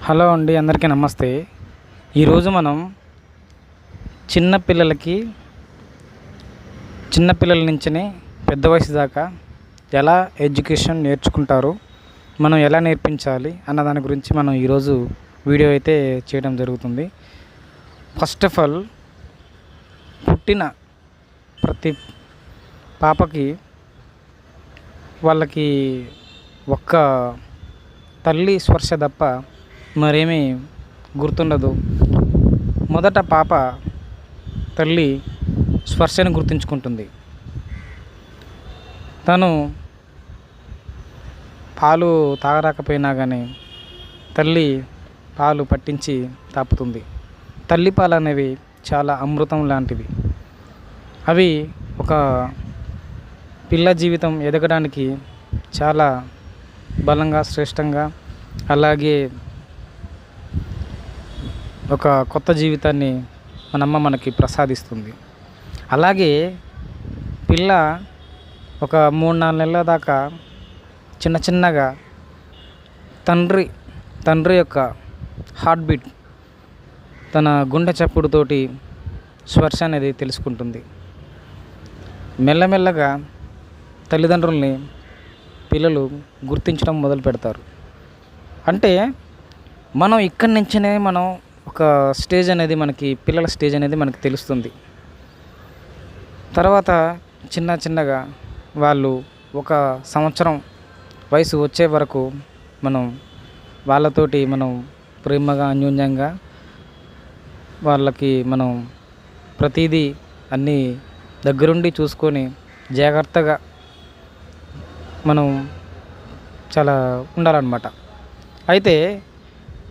Hello అండి, అందరికీ నమస్తే. ఈరోజు మనం చిన్నపిల్లలకి చిన్నపిల్లల నుంచినే పెద్ద వయసు దాకా ఎలా ఎడ్యుకేషన్ నేర్చుకుంటారు, మనం ఎలా నేర్పించాలి అన్న దాని గురించి మనం ఈరోజు వీడియో అయితే చేయడం జరుగుతుంది. ఫస్ట్ ఆఫ్ ఆల్, పుట్టిన ప్రతి పాపకి వాళ్ళకి ఒక్క తల్లి స్పర్శ తప్ప మరేమీ గుర్తుండదు. మొదట పాప తల్లి స్పర్శను గుర్తుంచుకుంటుంది. తను పాలు తాగరాకపోయినా కానీ తల్లి పాలు పట్టించి తాపుతుంది. తల్లి పాలు అనేవి చాలా అమృతం లాంటివి. అవి ఒక పిల్ల జీవితం ఎదగడానికి చాలా బలంగా, శ్రేష్టంగా, అలాగే ఒక కొత్త జీవితాన్ని మనమ్మ మనకి ప్రసాదిస్తుంది. అలాగే పిల్ల ఒక 3-4 నెలల దాకా చిన్నగా తండ్రి యొక్క హార్ట్ బీట్, తన గుండె చప్పుడుతోటి స్పర్శ అనేది తెలుసుకుంటుంది. మెల్లమెల్లగా తల్లిదండ్రుల్ని పిల్లలు గుర్తించడం మొదలు పెడతారు. అంటే మనం ఇక్కడి నుంచినే మనం ఒక స్టేజ్ అనేది మనకి, పిల్లల స్టేజ్ అనేది మనకి తెలుస్తుంది. తర్వాత చిన్నగా వాళ్ళు 1 సంవత్సరం వయసు వచ్చే వరకు మనం వాళ్ళతోటి మనం ప్రేమగా, అన్యోన్యంగా వాళ్ళకి మనం ప్రతిదీ అన్నీ దగ్గరుండి చూసుకొని జాగ్రత్తగా మనం చాలా ఉండాలన్నమాట. అయితే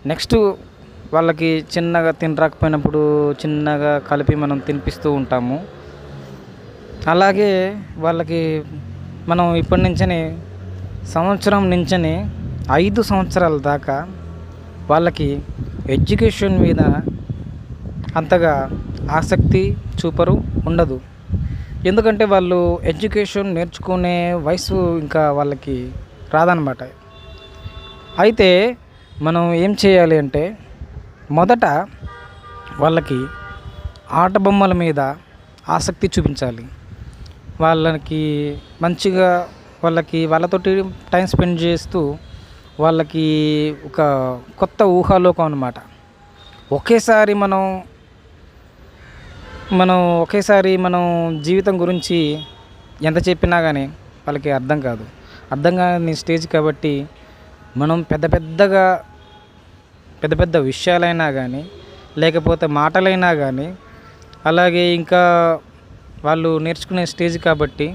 నెక్స్ట్ వాళ్ళకి చిన్నగా తినరాకపోయినప్పుడు చిన్నగా కలిపి మనం తినిపిస్తూ ఉంటాము. అలాగే వాళ్ళకి మనం ఇప్పటి నుంచే సంవత్సరం నుంచే 5 సంవత్సరాల దాకా వాళ్ళకి ఎడ్యుకేషన్ మీద అంతగా ఆసక్తి చూపరు, ఉండదు. ఎందుకంటే వాళ్ళు ఎడ్యుకేషన్ నేర్చుకునే వయసు ఇంకా వాళ్ళకి రాదనమాట. అయితే మనం ఏం చేయాలి అంటే, మొదట వాళ్ళకి ఆట బొమ్మల మీద ఆసక్తి చూపించాలి. వాళ్ళకి మంచిగా వాళ్ళతోటి టైం స్పెండ్ చేస్తూ వాళ్ళకి ఒక కొత్త ఊహాలోకం అన్నమాట. ఒకేసారి మనం జీవితం గురించి ఎంత చెప్పినా కానీ వాళ్ళకి అర్థం కాదు. అర్థం కాని స్టేజ్ కాబట్టి మనం పెద్ద విషయాలైనా కానీ, లేకపోతే మాటలైనా కానీ, అలాగే ఇంకా వాళ్ళు నేర్చుకునే స్టేజ్ కాబట్టి,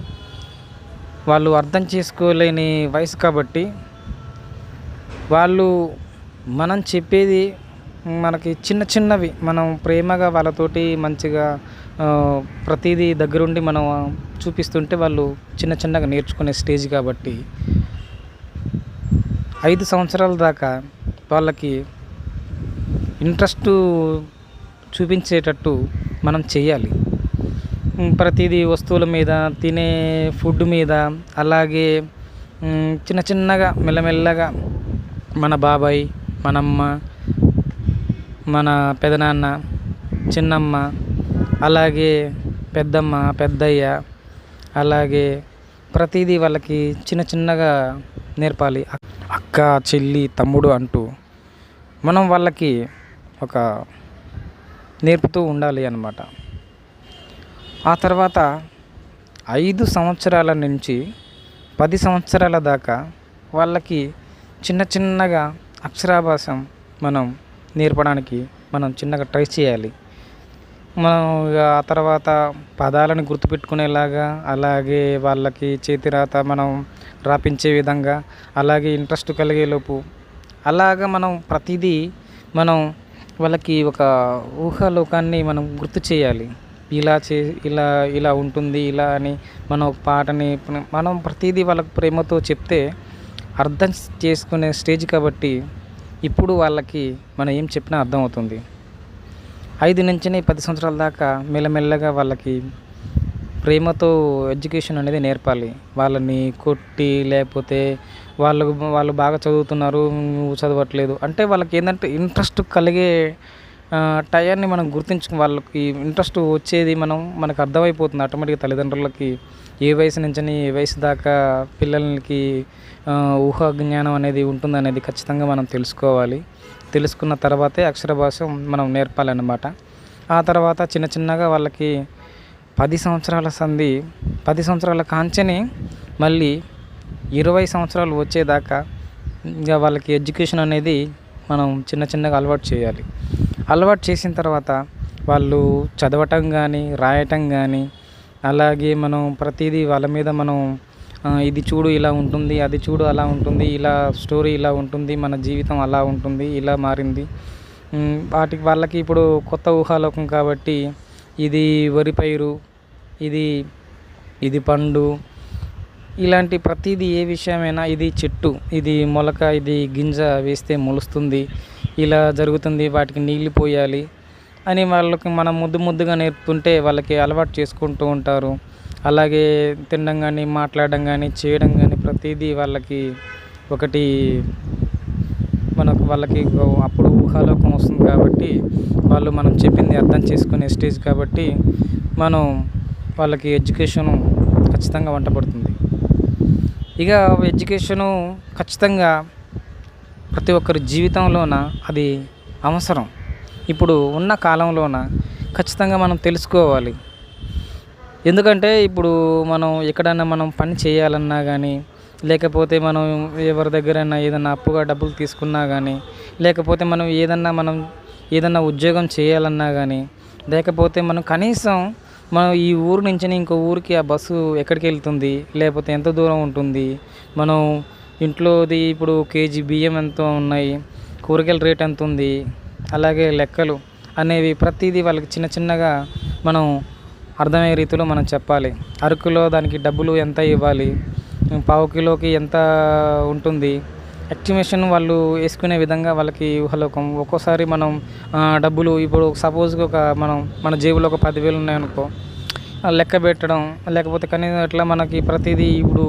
వాళ్ళు అర్థం చేసుకోలేని వయసు కాబట్టి, వాళ్ళు మనం చెప్పేది మనకి చిన్నవి మనం ప్రేమగా వాళ్ళతోటి మంచిగా ప్రతిదీ దగ్గరుండి మనం చూపిస్తుంటే వాళ్ళు చిన్నగా నేర్చుకునే స్టేజ్ కాబట్టి 5 సంవత్సరాల దాకా వాళ్ళకి ఇంట్రెస్ట్ చూపించేటట్టు మనం చేయాలి. ప్రతిదీ వస్తువుల మీద, తినే ఫుడ్ మీద, అలాగే చిన్నగా మెల్లమెల్లగా మన బాబాయ్, మనమ్మ, మన పెదనాన్న, చిన్నమ్మ, అలాగే పెద్దమ్మ, పెద్దయ్య, అలాగే ప్రతిదీ వాళ్ళకి చిన్నగా నేర్పాలి. అక్క, చెల్లి, తమ్ముడు అంటూ మనం వాళ్ళకి ఒక నేర్పుతూ ఉండాలి అన్నమాట. ఆ తర్వాత 5 సంవత్సరాల నుంచి 10 సంవత్సరాల దాకా వాళ్ళకి చిన్నగా అక్షరాభ్యాసం మనం నేర్పడానికి మనం చిన్నగా ట్రై చేయాలి. మనం ఆ తర్వాత పదాలను గుర్తుపెట్టుకునేలాగా, అలాగే వాళ్ళకి చేతిరాత మనం రాపించే విధంగా, అలాగే ఇంట్రెస్ట్ కలిగేలోపు అలాగా మనం ప్రతిదీ మనం వాళ్ళకి ఒక ఊహాలోకాన్ని మనం గుర్తు చేయాలి. ఇలా ఉంటుంది, ఇలా అని మనం ఒక పాటని మనం ప్రతిదీ వాళ్ళకి ప్రేమతో చెప్తే అర్థం చేసుకునే స్టేజ్ కాబట్టి ఇప్పుడు వాళ్ళకి మనం ఏం చెప్పినా అర్థమవుతుంది. 5 నుంచి 10 సంవత్సరాల దాకా మెల్లమెల్లగా వాళ్ళకి ప్రేమతో ఎడ్యుకేషన్ అనేది నేర్పాలి. వాళ్ళని కొట్టి లేకపోతే వాళ్ళు వాళ్ళు బాగా చదువుతున్నారు, నువ్వు చదవట్లేదు అంటే వాళ్ళకి ఏంటంటే ఇంట్రెస్ట్ కలిగే టయాన్ని మనం వాళ్ళకి ఇంట్రెస్ట్ వచ్చేది మనకు అర్థమైపోతుంది ఆటోమేటిక్గా తల్లిదండ్రులకి. ఏ వయసు నుంచని ఏ వయసు దాకా పిల్లలకి ఊహా జ్ఞానం అనేది ఉంటుందనేది ఖచ్చితంగా మనం తెలుసుకోవాలి. తెలుసుకున్న తర్వాతే అక్షర భాష మనం నేర్పాలన్నమాట. ఆ తర్వాత చిన్న చిన్నగా వాళ్ళకి 10 సంవత్సరాల 10 సంవత్సరాల కాంచెని మళ్ళీ 20 సంవత్సరాలు వచ్చేదాకా ఇంకా వాళ్ళకి ఎడ్యుకేషన్ అనేది మనం చిన్న చిన్నగా అలవాటు చేయాలి. అలవాటు చేసిన తర్వాత వాళ్ళు చదవటం కానీ, రాయటం కానీ, అలాగే మనం ప్రతిదీ వాళ్ళ మీద మనం ఇది చూడు ఇలా ఉంటుంది, అది చూడు అలా ఉంటుంది, ఇలా స్టోరీ ఇలా ఉంటుంది, మన జీవితం అలా ఉంటుంది, ఇలా మారింది. వాళ్ళకి ఇప్పుడు కొత్త ఊహాలోకం కాబట్టి ఇది వరి పైరు, ఇది ఇది పండు, ఇలాంటి ప్రతిదీ ఏ విషయమైనా ఇది చెట్టు, ఇది మొలక, ఇది గింజ వేస్తే మొలుస్తుంది, ఇలా జరుగుతుంది, వాటికి నీళ్ళు పోయాలి అని వాళ్ళకి మనం ముద్దుగా నేర్పుతుంటే వాళ్ళకి అలవాటు చేసుకుంటూ ఉంటారు. అలాగే తినడం కానీ, మాట్లాడడం కానీ, చేయడం కానీ ప్రతిదీ వాళ్ళకి ఒకటి వాళ్ళకి అప్పుడు ఊహాలోకం వస్తుంది కాబట్టి వాళ్ళు మనం చెప్పింది అర్థం చేసుకునే స్టేజ్ కాబట్టి మనం వాళ్ళకి ఎడ్యుకేషను ఖచ్చితంగా వంటపడుతుంది. ఇక ఎడ్యుకేషను ఖచ్చితంగా ప్రతి ఒక్కరి జీవితంలోన అది అవసరం. ఇప్పుడు ఉన్న కాలంలోన ఖచ్చితంగా మనం తెలుసుకోవాలి. ఎందుకంటే ఇప్పుడు మనం ఎక్కడైనా మనం పని చేయాలన్నా కానీ, లేకపోతే మనం ఎవరి దగ్గరైనా ఏదైనా అప్పుగా డబ్బులు తీసుకున్నా కానీ, లేకపోతే మనం ఏదన్నా ఉద్యోగం చేయాలన్నా కానీ, లేకపోతే మనం కనీసం మనం ఈ ఊరు నుంచి ఇంకో ఊరికి ఆ బస్సు ఎక్కడికి వెళ్తుంది, లేకపోతే ఎంత దూరం ఉంటుంది, మనం ఇంట్లోది ఇప్పుడు కేజీ బియ్యం ఎంత ఉన్నాయి, కూరగాయల రేట్ ఎంత ఉంది, అలాగే లెక్కలు అనేవి ప్రతిదీ వాళ్ళకి చిన్న చిన్నగా మనం అర్థమయ్యే రీతిలో మనం చెప్పాలి. అరకులో దానికి డబ్బులు ఎంత ఇవ్వాలి, పావు కిలోకి ఎంత ఉంటుంది, ఎస్టిమేషన్ వాళ్ళు వేసుకునే విధంగా వాళ్ళకి ఊహలోకం. ఒక్కోసారి మనం డబ్బులు ఇప్పుడు సపోజ్గా మన జేబులో ఒక 10,000 ఉన్నాయనుకో, లెక్క పెట్టడం, లేకపోతే కనీసం ఎట్లా మనకి ప్రతిదీ ఇప్పుడు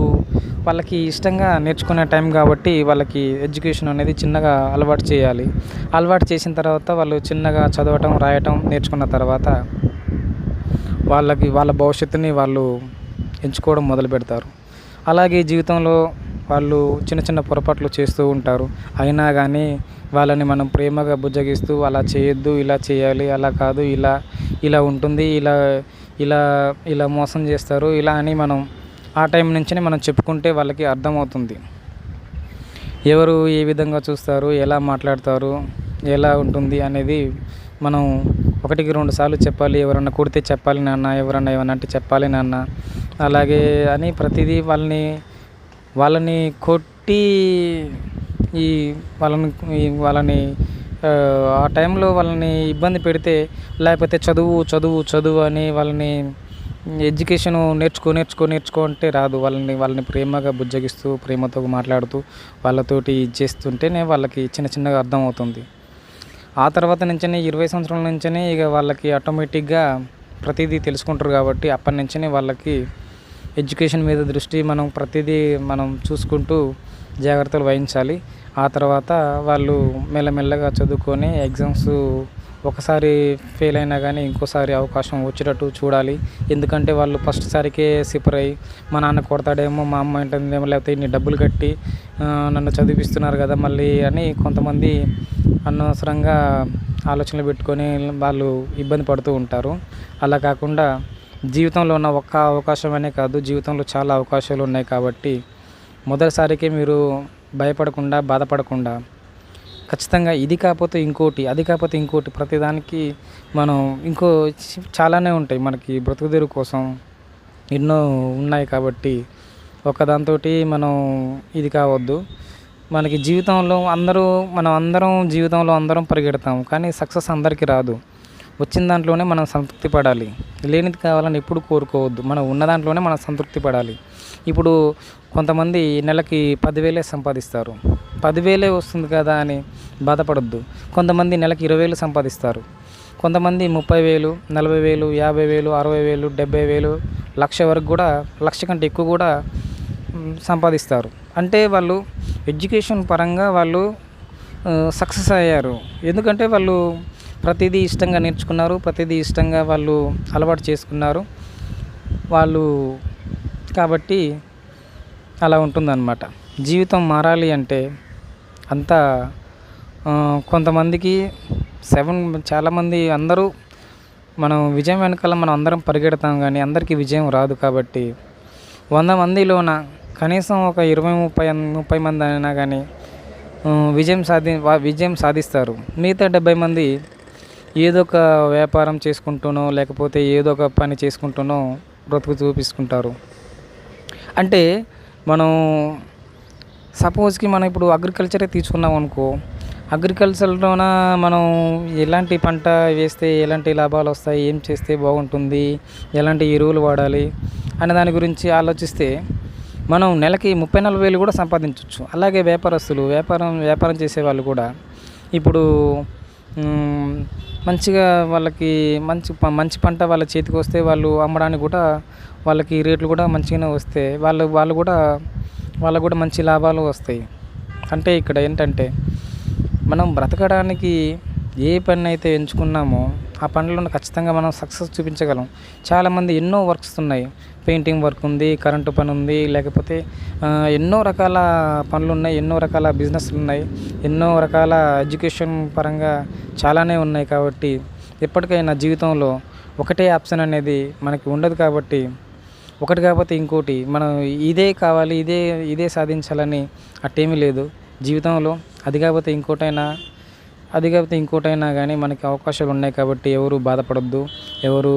వాళ్ళకి ఇష్టంగా నేర్చుకునే టైం కాబట్టి వాళ్ళకి ఎడ్యుకేషన్ అనేది చిన్నగా అలవాటు చేయాలి. అలవాటు చేసిన తర్వాత వాళ్ళు చిన్నగా చదవటం, రాయటం నేర్చుకున్న తర్వాత వాళ్ళ భవిష్యత్తుని వాళ్ళు ఎంచుకోవడం మొదలు పెడతారు. అలాగే జీవితంలో వాళ్ళు చిన్న చిన్న పొరపాట్లు చేస్తూ ఉంటారు. అయినా కానీ వాళ్ళని మనం ప్రేమగా బుజ్జగిస్తూ అలా చేయొద్దు, ఇలా చేయాలి, అలా కాదు, ఇలా ఉంటుంది, ఇలా ఇలా మోసం చేస్తారు, ఇలా అని మనం ఆ టైం నుంచే మనం చెప్పుకుంటే వాళ్ళకి అర్థమవుతుంది. ఎవరు ఏ విధంగా చూస్తారు, ఎలా మాట్లాడతారు, ఎలా ఉంటుంది అనేది మనం 1-2 సార్లు చెప్పాలి. ఎవరన్నా కొడితే చెప్పాలి నాన్న, ఎవరన్నా ఏమన్నా అంటే చెప్పాలి నాన్న, అలాగే అని ప్రతిదీ వాళ్ళని కొట్టి వాళ్ళని ఆ టైంలో వాళ్ళని ఇబ్బంది పెడితే, లేకపోతే చదువు అని వాళ్ళని ఎడ్యుకేషను నేర్చుకో అంటే రాదు. వాళ్ళని ప్రేమగా బుజ్జగిస్తూ, ప్రేమతో మాట్లాడుతూ, వాళ్ళతోటి చేస్తుంటేనే వాళ్ళకి చిన్న చిన్నగా అర్థమవుతుంది. ఆ తర్వాత నుంచే 20 సంవత్సరాల నుంచే ఇక వాళ్ళకి ఆటోమేటిక్గా ప్రతిదీ తెలుసుకుంటారు కాబట్టి అప్పటి నుంచే వాళ్ళకి ఎడ్యుకేషన్ మీద దృష్టి మనం ప్రతిదీ మనం చూసుకుంటూ జాగ్రత్తలు వహించాలి. ఆ తర్వాత వాళ్ళు మెల్లమెల్లగా చదువుకొని ఎగ్జామ్స్ ఒకసారి ఫెయిల్ అయినా కానీ ఇంకోసారి అవకాశం వచ్చేటట్టు చూడాలి. ఎందుకంటే వాళ్ళు ఫస్ట్ సారికే సిపర్ అయ్యి మా నాన్న కొడతాడేమో, మా అమ్మ అంటుందేమో, లేకపోతే ఇన్ని డబ్బులు కట్టి నన్ను చదివిస్తున్నారు కదా మళ్ళీ అని కొంతమంది అనవసరంగా ఆలోచనలు పెట్టుకొని వాళ్ళు ఇబ్బంది పడుతూ ఉంటారు. అలా కాకుండా జీవితంలో ఉన్న ఒక్క అవకాశమనే కాదు, జీవితంలో చాలా అవకాశాలు ఉన్నాయి కాబట్టి మొదటిసారికే మీరు భయపడకుండా, బాధపడకుండా ఖచ్చితంగా ఇది కాకపోతే ఇంకోటి, అది కాకపోతే ఇంకోటి, ప్రతిదానికి మనం చాలానే ఉంటాయి మనకి బ్రతుకుదెరువు కోసం ఎన్నో ఉన్నాయి కాబట్టి ఒకదాంతోటి మనం ఇది కావద్దు. మనకి జీవితంలో మనం అందరం జీవితంలో అందరం పరిగెడతాము, కానీ సక్సెస్ అందరికీ రాదు. వచ్చిన దాంట్లోనే మనం సంతృప్తి పడాలి. లేనిది కావాలని ఎప్పుడు కోరుకోవద్దు. మనం ఉన్న దాంట్లోనే మనం సంతృప్తి పడాలి. ఇప్పుడు కొంతమంది నెలకి 10,000 సంపాదిస్తారు. 10,000 వస్తుంది కదా అని బాధపడొద్దు. కొంతమంది నెలకి 20,000 సంపాదిస్తారు. కొంతమంది 30,000, 40,000, 50,000, 60,000, 70,000, లక్ష వరకు కూడా, లక్ష కంటే ఎక్కువ కూడా సంపాదిస్తారు. అంటే వాళ్ళు ఎడ్యుకేషన్ పరంగా వాళ్ళు సక్సెస్ అయ్యారు. ఎందుకంటే వాళ్ళు ప్రతిదీ ఇష్టంగా నేర్చుకున్నారు, ప్రతిదీ ఇష్టంగా వాళ్ళు అలవాటు చేసుకున్నారు వాళ్ళు. కాబట్టి అలా ఉంటుందన్నమాట. జీవితం మారాలి అంటే అంతా కొంతమందికి చాలామంది అందరూ మనం విజయం వెనకాల మనం అందరం పరిగెడతాం, కానీ అందరికీ విజయం రాదు. కాబట్టి 100 మందిలోన కనీసం ఒక 20-30 మంది అయినా కానీ విజయం సాధిస్తారు. మిగతా 70 మంది ఏదో ఒక వ్యాపారం చేసుకుంటూనో లేకపోతే ఏదో ఒక పని చేసుకుంటూనో బ్రతుకు చూపించుకుంటారు. అంటే మనం సపోజ్కి మనం ఇప్పుడు అగ్రికల్చరే తీసుకున్నాం అనుకో, అగ్రికల్చర్లోన మనం ఎలాంటి పంట వేస్తే ఎలాంటి లాభాలు వస్తాయి, ఏం చేస్తే బాగుంటుంది, ఎలాంటి ఎరువులు వాడాలి అనే దాని గురించి ఆలోచిస్తే మనం నెలకి 30-40 వేలు కూడా సంపాదించవచ్చు. అలాగే వ్యాపారస్తులు వ్యాపారం చేసేవాళ్ళు కూడా ఇప్పుడు మంచిగా వాళ్ళకి మంచి పంట వాళ్ళ చేతికి వస్తే వాళ్ళు అమ్మడానికి కూడా వాళ్ళకి రేట్లు కూడా మంచిగానే వస్తే వాళ్ళకు కూడా మంచి లాభాలు వస్తాయి. అంటే ఇక్కడ ఏంటంటే మనం బ్రతకడానికి ఏ పని అయితే ఎంచుకున్నామో ఆ పనిలో ఖచ్చితంగా మనం సక్సెస్ చూపించగలం. చాలామంది ఎన్నో వర్క్స్ ఉన్నాయి, పెయింటింగ్ వర్క్ ఉంది, కరెంటు పని ఉంది, లేకపోతే ఎన్నో రకాల పనులు ఉన్నాయి, ఎన్నో రకాల బిజినెస్లు ఉన్నాయి, ఎన్నో రకాల ఎడ్యుకేషన్ పరంగా చాలానే ఉన్నాయి. కాబట్టి ఎప్పటికైనా జీవితంలో ఒకటే ఆప్షన్ అనేది మనకి ఉండదు. కాబట్టి ఒకటి కాకపోతే ఇంకోటి మనం ఇదే కావాలి, ఇదే సాధించాలని అట్టేమీ లేదు జీవితంలో. అది కాకపోతే ఇంకోటైనా కానీ మనకి అవకాశాలు ఉన్నాయి. కాబట్టి ఎవరు బాధపడద్దు, ఎవరు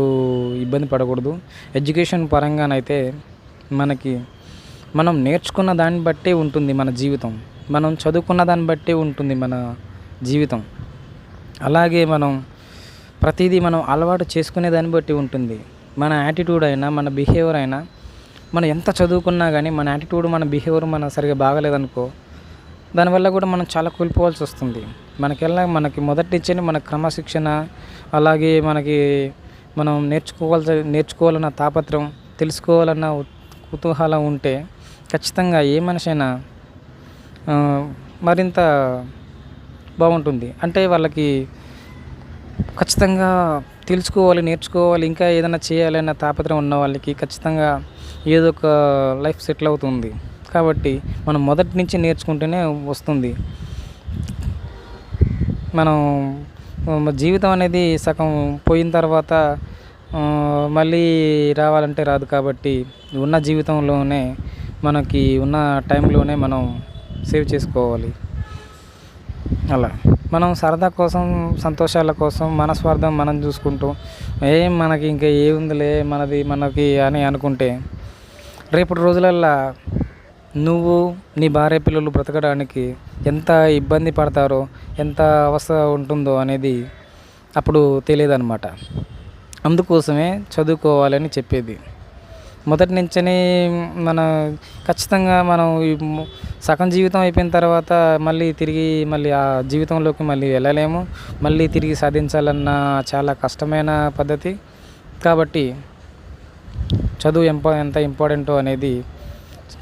ఇబ్బంది పడకూడదు. ఎడ్యుకేషన్ పరంగానైతే మనం నేర్చుకున్న దాన్ని బట్టే ఉంటుంది మన జీవితం, మనం చదువుకున్న దాన్ని బట్టే ఉంటుంది మన జీవితం. అలాగే మనం ప్రతిదీ మనం అలవాటు చేసుకునే దాన్ని బట్టి ఉంటుంది. మన యాటిట్యూడ్ అయినా మన బిహేవియర్ అయినా, మనం ఎంత చదువుకున్నా కానీ మన యాటిట్యూడ్ మన బిహేవియర్ సరిగా బాగలేదనుకో, దానివల్ల కూడా మనం చాలా కోల్పోవాల్సి వస్తుంది. మనకి మొదటి నుంచే మన క్రమశిక్షణ, అలాగే మనం నేర్చుకోవాలన్న తాపత్రయం, తెలుసుకోవాలన్న కుతూహలం ఉంటే ఖచ్చితంగా ఏ మనిషి అయినా మరింత బాగుంటుంది. అంటే వాళ్ళకి ఖచ్చితంగా తెలుసుకోవాలి, నేర్చుకోవాలి, ఇంకా ఏదైనా చేయాలి అన్న తాపత్రయం ఉన్న వాళ్ళకి ఖచ్చితంగా ఏదో ఒక లైఫ్ సెటిల్ అవుతుంది. కాబట్టి మనం మొదటి నుంచి నేర్చుకుంటూనే వస్తుంది. మనం జీవితం అనేది సగం పోయిన తర్వాత మళ్ళీ రావాలంటే రాదు. కాబట్టి ఉన్న జీవితంలోనే మనకి ఉన్న టైంలోనే మనం సేవ్ చేసుకోవాలి. అలా మనం సరదా కోసం, సంతోషాల కోసం మన స్వార్థం మనం చూసుకుంటూ మనకి ఇంకా ఏముందిలే మనకి అని అనుకుంటే రేపటి రోజులల్లో నువ్వు నీ భార్య పిల్లలు బ్రతకడానికి ఎంత ఇబ్బంది పడతారో, ఎంత అవస్థ ఉంటుందో అనేది అప్పుడు తెలియదన్నమాట. అందుకోసమే చదువుకోవాలని చెప్పేది. మొదటి నుంచే ఖచ్చితంగా మనం సగం జీవితం అయిపోయిన తర్వాత మళ్ళీ ఆ జీవితంలోకి వెళ్ళలేము. మళ్ళీ తిరిగి సాధించాలన్న చాలా కష్టమైన పద్ధతి. కాబట్టి చదువు ఎంత ఇంపార్టెంటో అనేది,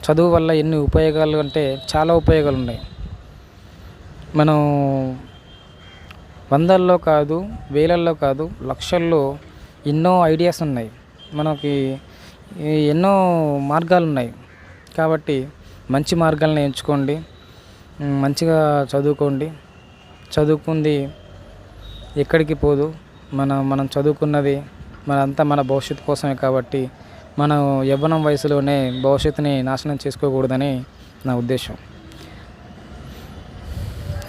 చదువు వల్ల ఎన్ని ఉపయోగాలు అంటే చాలా ఉపయోగాలు ఉన్నాయి. మనం వందల్లో కాదు, వేలల్లో కాదు, లక్షల్లో ఎన్నో ఐడియాస్ ఉన్నాయి, మనకి ఎన్నో మార్గాలు ఉన్నాయి. కాబట్టి మంచి మార్గాలను ఎంచుకోండి, మంచిగా చదువుకోండి. చదువుకుంది ఎక్కడికి పోదు. మనం చదువుకున్నది మనంతా మన భవిష్యత్తు కోసమే. కాబట్టి మనం యవ్వనం వయసులోనే భవిష్యత్తుని నాశనం చేసుకోకూడదని నా ఉద్దేశం.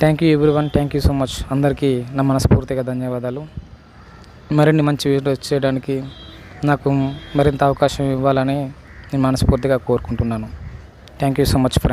Thank you everyone, thank you so much. అందరికీ నా మనస్ఫూర్తిగా ధన్యవాదాలు. మరిన్ని మంచి వీడియోస్ చేయడానికి నాకు మరింత అవకాశం ఇవ్వాలని నేను మనస్ఫూర్తిగా కోరుకుంటున్నాను. Thank you so much friend.